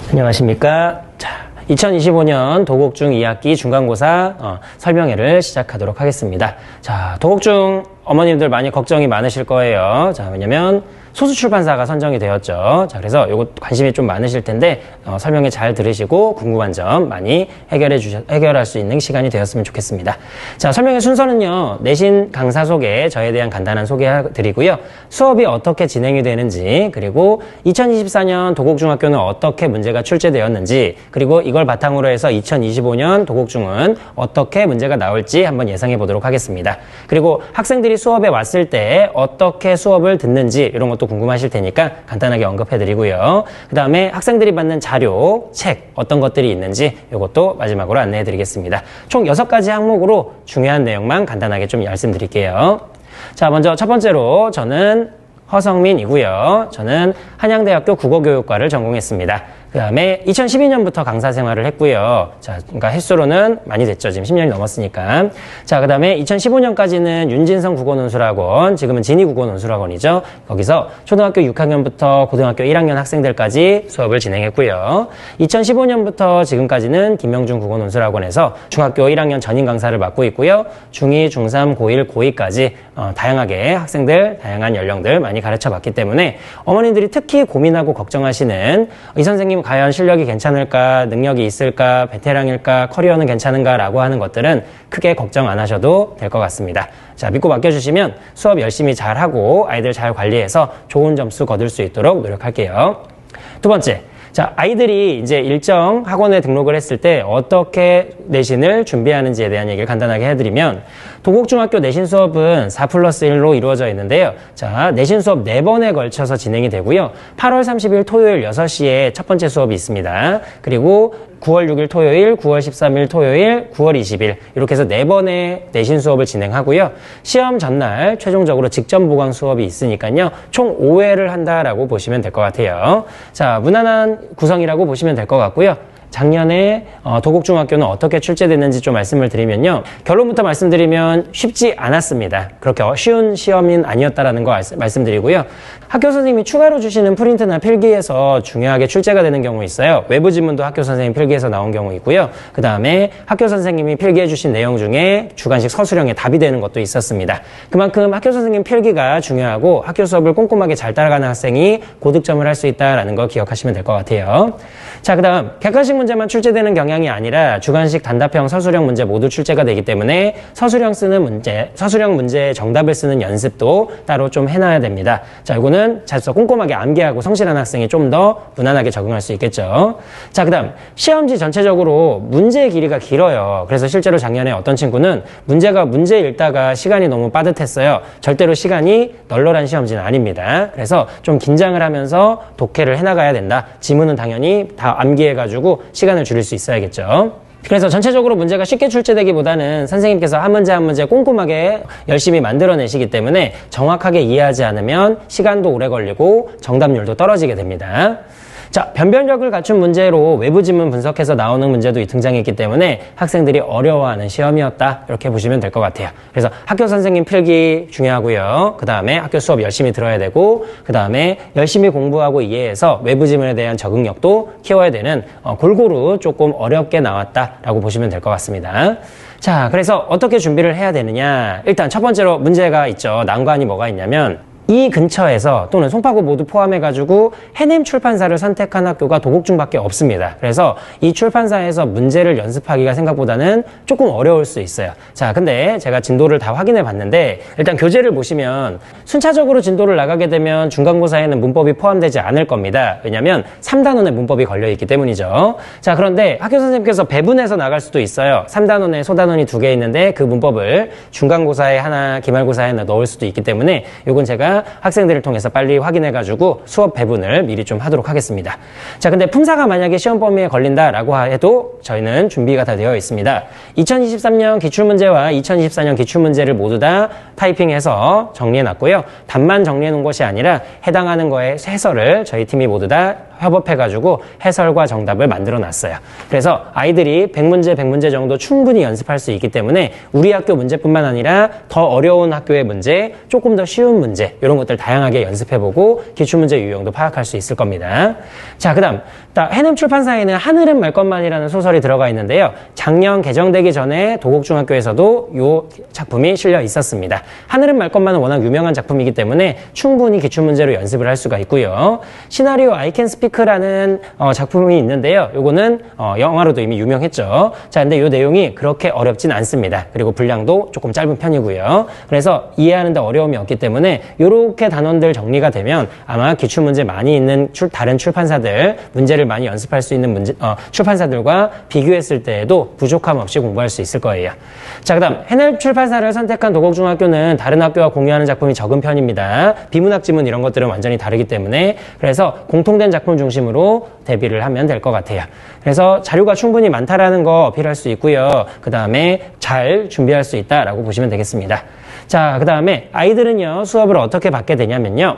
안녕하십니까. 자, 2025년 도곡중 2학기 중간고사 설명회를 시작하도록 하겠습니다. 자, 도곡중 어머님들 많이 걱정이 많으실 거예요. 자, 왜냐면 소수출판사가 선정이 되었죠. 자, 그래서 요거 관심이 좀 많으실 텐데 설명회 잘 들으시고 궁금한 점 많이 해결할 수 있는 시간이 되었으면 좋겠습니다. 자, 설명회 순서는요. 내신 강사 소개, 저에 대한 간단한 소개 드리고요. 수업이 어떻게 진행이 되는지, 그리고 2024년 도곡중학교는 어떻게 문제가 출제되었는지, 그리고 이걸 바탕으로 해서 2025년 도곡중은 어떻게 문제가 나올지 한번 예상해 보도록 하겠습니다. 그리고 학생들이 수업에 왔을 때 어떻게 수업을 듣는지 이런 것도 궁금하실 테니까 간단하게 언급해 드리고요. 그 다음에 학생들이 받는 자료, 책 어떤 것들이 있는지 이것도 마지막으로 안내해 드리겠습니다. 총 6가지 항목으로 중요한 내용만 간단하게 좀 말씀드릴게요. 자, 먼저 첫 번째로 저는 허성민이고요. 저는 한양대학교 국어교육과를 전공했습니다. 그 다음에 2012년부터 강사 생활을 했고요. 자, 그러니까 횟수로는 많이 됐죠. 지금 10년이 넘었으니까. 자, 그 다음에 2015년까지는 윤진성 국어논술학원, 지금은 진희국어논술학원이죠. 거기서 초등학교 6학년부터 고등학교 1학년 학생들까지 수업을 진행했고요. 2015년부터 지금까지는 김명중 국어논술학원에서 중학교 1학년 전임 강사를 맡고 있고요. 중2, 중3, 고1, 고2까지 다양하게 학생들, 다양한 연령들 많이 가르쳐 봤기 때문에 어머님들이 특히 고민하고 걱정하시는 이 선생님 과연 실력이 괜찮을까, 능력이 있을까, 베테랑일까, 커리어는 괜찮은가 라고 하는 것들은 크게 걱정 안 하셔도 될 것 같습니다. 자, 믿고 맡겨주시면 수업 열심히 잘하고 아이들 잘 관리해서 좋은 점수 거둘 수 있도록 노력할게요. 두 번째, 자, 아이들이 이제 일정 학원에 등록을 했을 때 어떻게 내신을 준비하는지에 대한 얘기를 간단하게 해드리면, 도곡중학교 내신 수업은 4+1로 이루어져 있는데요. 자, 내신 수업 4번에 걸쳐서 진행이 되고요. 8월 30일 토요일 6시에 첫 번째 수업이 있습니다. 그리고 9월 6일 토요일, 9월 13일 토요일, 9월 20일 이렇게 해서 4번의 내신 수업을 진행하고요. 시험 전날 최종적으로 직전 보강 수업이 있으니까요. 총 5회를 한다라고 보시면 될 것 같아요. 자, 무난한 구성이라고 보시면 될 것 같고요. 작년에 도곡중학교는 어떻게 출제됐는지 좀 말씀을 드리면요. 결론부터 말씀드리면 쉽지 않았습니다. 그렇게 쉬운 시험은 아니었다라는 거 말씀드리고요. 학교 선생님이 추가로 주시는 프린트나 필기에서 중요하게 출제가 되는 경우 있어요. 외부 지문도 학교 선생님 필기에서 나온 경우 있고요. 그 다음에 학교 선생님이 필기해 주신 내용 중에 주관식 서술형에 답이 되는 것도 있었습니다. 그만큼 학교 선생님 필기가 중요하고 학교 수업을 꼼꼼하게 잘 따라가는 학생이 고득점을 할 수 있다는 거 기억하시면 될 것 같아요. 자, 그 다음 객관식 문제만 출제되는 경향이 아니라 주관식, 단답형, 서술형 문제 모두 출제가 되기 때문에 서술형 문제의 정답을 쓰는 연습도 따로 좀 해놔야 됩니다. 자, 이거는 자소 꼼꼼하게 암기하고 성실한 학생이 좀 더 무난하게 적응할 수 있겠죠. 자, 그 다음 시험지 전체적으로 문제의 길이가 길어요. 그래서 실제로 작년에 어떤 친구는 문제 읽다가 시간이 너무 빠듯했어요. 절대로 시간이 널널한 시험지는 아닙니다. 그래서 좀 긴장을 하면서 독해를 해나가야 된다. 지문은 당연히 다 암기해가지고 시간을 줄일 수 있어야겠죠. 그래서 전체적으로 문제가 쉽게 출제되기보다는 선생님께서 한 문제 한 문제 꼼꼼하게 열심히 만들어내시기 때문에 정확하게 이해하지 않으면 시간도 오래 걸리고 정답률도 떨어지게 됩니다. 자, 변별력을 갖춘 문제로 외부 지문 분석해서 나오는 문제도 등장했기 때문에 학생들이 어려워하는 시험이었다. 이렇게 보시면 될 것 같아요. 그래서 학교 선생님 필기 중요하고요. 그 다음에 학교 수업 열심히 들어야 되고, 그 다음에 열심히 공부하고 이해해서 외부 지문에 대한 적응력도 키워야 되는 골고루 조금 어렵게 나왔다라고 보시면 될 것 같습니다. 자, 그래서 어떻게 준비를 해야 되느냐. 일단 첫 번째로 문제가 있죠. 난관이 뭐가 있냐면, 이 근처에서 또는 송파구 모두 포함해가지고 해냄 출판사를 선택한 학교가 도곡중밖에 없습니다. 그래서 이 출판사에서 문제를 연습하기가 생각보다는 조금 어려울 수 있어요. 자, 근데 제가 진도를 다 확인해 봤는데 일단 교재를 보시면 순차적으로 진도를 나가게 되면 중간고사에는 문법이 포함되지 않을 겁니다. 왜냐하면 3단원의 문법이 걸려있기 때문이죠. 자, 그런데 학교 선생님께서 배분해서 나갈 수도 있어요. 3단원에 소단원이 2개 있는데 그 문법을 중간고사에 하나, 기말고사에 하나 넣을 수도 있기 때문에 이건 제가 학생들을 통해서 빨리 확인해가지고 수업 배분을 미리 좀 하도록 하겠습니다. 자, 근데 품사가 만약에 시험 범위에 걸린다라고 해도 저희는 준비가 다 되어 있습니다. 2023년 기출문제와 2024년 기출문제를 모두 다 타이핑해서 정리해놨고요. 답만 정리해놓은 것이 아니라 해당하는 거에 해설을 저희 팀이 모두 다 협업해가지고 해설과 정답을 만들어 놨어요. 그래서 아이들이 100문제 정도 충분히 연습할 수 있기 때문에 우리 학교 문제뿐만 아니라 더 어려운 학교의 문제, 조금 더 쉬운 문제 이런 것들 다양하게 연습해보고 기출문제 유형도 파악할 수 있을 겁니다. 자, 그 다음 해냄 출판사에는 하늘은 말 것만이라는 소설이 들어가 있는데요. 작년 개정되기 전에 도곡중학교에서도 이 작품이 실려 있었습니다. 하늘은 말 것만은 워낙 유명한 작품이기 때문에 충분히 기출문제로 연습을 할 수가 있고요. 시나리오 I Can Speak라는 작품이 있는데요. 요거는 영화로도 이미 유명했죠. 자, 근데 이 내용이 그렇게 어렵진 않습니다. 그리고 분량도 조금 짧은 편이고요. 그래서 이해하는데 어려움이 없기 때문에 이렇게 단원들 정리가 되면 아마 기출문제 많이 있는 다른 출판사들 문제를 많이 연습할 수 있는 출판사들과 비교했을 때에도 부족함 없이 공부할 수 있을 거예요. 자, 그 다음 해냄 출판사를 선택한 도곡중학교는 다른 학교와 공유하는 작품이 적은 편입니다. 비문학 지문 이런 것들은 완전히 다르기 때문에 그래서 공통된 작품 중심으로 대비를 하면 될 것 같아요. 그래서 자료가 충분히 많다라는 거 어필할 수 있고요. 그 다음에 잘 준비할 수 있다라고 보시면 되겠습니다. 자, 그 다음에 아이들은요 수업을 어떻게 받게 되냐면요.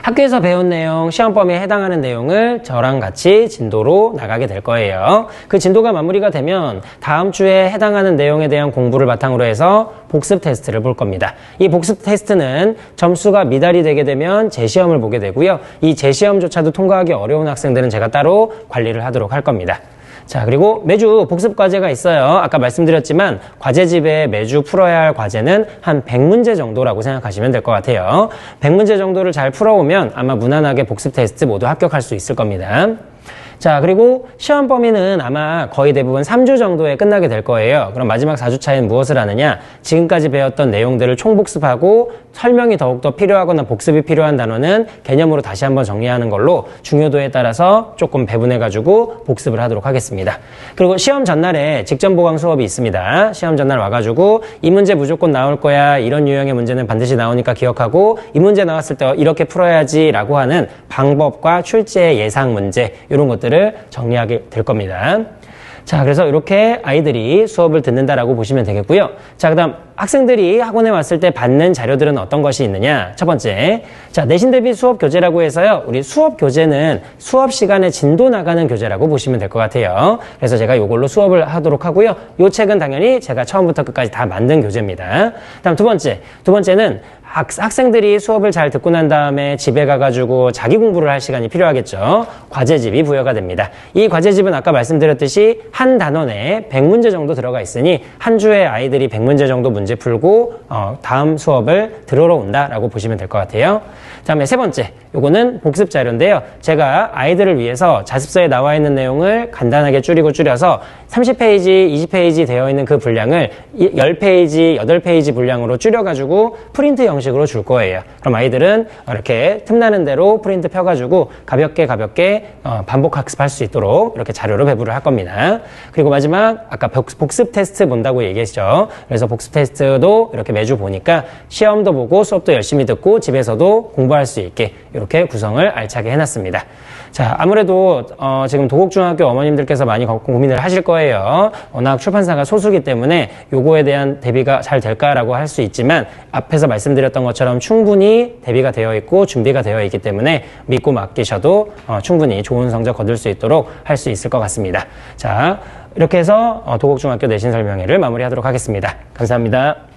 학교에서 배운 내용, 시험 범위에 해당하는 내용을 저랑 같이 진도로 나가게 될 거예요. 그 진도가 마무리가 되면 다음 주에 해당하는 내용에 대한 공부를 바탕으로 해서 복습 테스트를 볼 겁니다. 이 복습 테스트는 점수가 미달이 되게 되면 재시험을 보게 되고요. 이 재시험조차도 통과하기 어려운 학생들은 제가 따로 관리를 하도록 할 겁니다. 자, 그리고 매주 복습 과제가 있어요. 아까 말씀드렸지만 과제집에 매주 풀어야 할 과제는 한 100문제 정도라고 생각하시면 될 것 같아요. 100문제 정도를 잘 풀어오면 아마 무난하게 복습 테스트 모두 합격할 수 있을 겁니다. 자, 그리고 시험 범위는 아마 거의 대부분 3주 정도에 끝나게 될 거예요. 그럼 마지막 4주차엔 무엇을 하느냐? 지금까지 배웠던 내용들을 총복습하고 설명이 더욱더 필요하거나 복습이 필요한 단어는 개념으로 다시 한번 정리하는 걸로 중요도에 따라서 조금 배분해가지고 복습을 하도록 하겠습니다. 그리고 시험 전날에 직전 보강 수업이 있습니다. 시험 전날 와가지고 이 문제 무조건 나올 거야. 이런 유형의 문제는 반드시 나오니까 기억하고 이 문제 나왔을 때 이렇게 풀어야지 라고 하는 방법과 출제 예상 문제 이런 것들을 정리하게 될 겁니다. 자, 그래서 이렇게 아이들이 수업을 듣는다라고 보시면 되겠고요. 자, 그 다음 학생들이 학원에 왔을 때 받는 자료들은 어떤 것이 있느냐? 첫 번째, 자, 내신 대비 수업 교재라고 해서요. 우리 수업 교재는 수업 시간에 진도 나가는 교재라고 보시면 될 것 같아요. 그래서 제가 이걸로 수업을 하도록 하고요. 이 책은 당연히 제가 처음부터 끝까지 다 만든 교재입니다. 다음 두 번째는 학생들이 수업을 잘 듣고 난 다음에 집에 가가지고 자기 공부를 할 시간이 필요하겠죠. 과제집이 부여가 됩니다. 이 과제집은 아까 말씀드렸듯이 한 단원에 100문제 정도 들어가 있으니 한 주에 아이들이 100문제 정도 문제 풀고 다음 수업을 들으러 온다라고 보시면 될 것 같아요. 다음에 세 번째, 요거는 복습 자료인데요. 제가 아이들을 위해서 자습서에 나와 있는 내용을 간단하게 줄여서 30페이지, 20페이지 되어 있는 그 분량을 10페이지, 8페이지 분량으로 줄여가지고 프린트 형식으로 줄 거예요. 그럼 아이들은 이렇게 틈나는 대로 프린트 펴가지고 가볍게 반복 학습할 수 있도록 이렇게 자료로 배부를 할 겁니다. 그리고 마지막 아까 복습 테스트 본다고 얘기했죠. 그래서 복습 테스트도 이렇게 매주 보니까 시험도 보고 수업도 열심히 듣고 집에서도 공부할 수 있게 이렇게 구성을 알차게 해놨습니다. 자, 아무래도 지금 도곡중학교 어머님들께서 많이 고민을 하실 거예요. 워낙 출판사가 소수기 때문에 요거에 대한 대비가 잘 될까라고 할 수 있지만 앞에서 말씀드렸던 것처럼 충분히 대비가 되어 있고 준비가 되어 있기 때문에 믿고 맡기셔도 충분히 좋은 성적 거둘 수 있도록 할 수 있을 것 같습니다. 자, 이렇게 해서 도곡중학교 내신 설명회를 마무리하도록 하겠습니다. 감사합니다.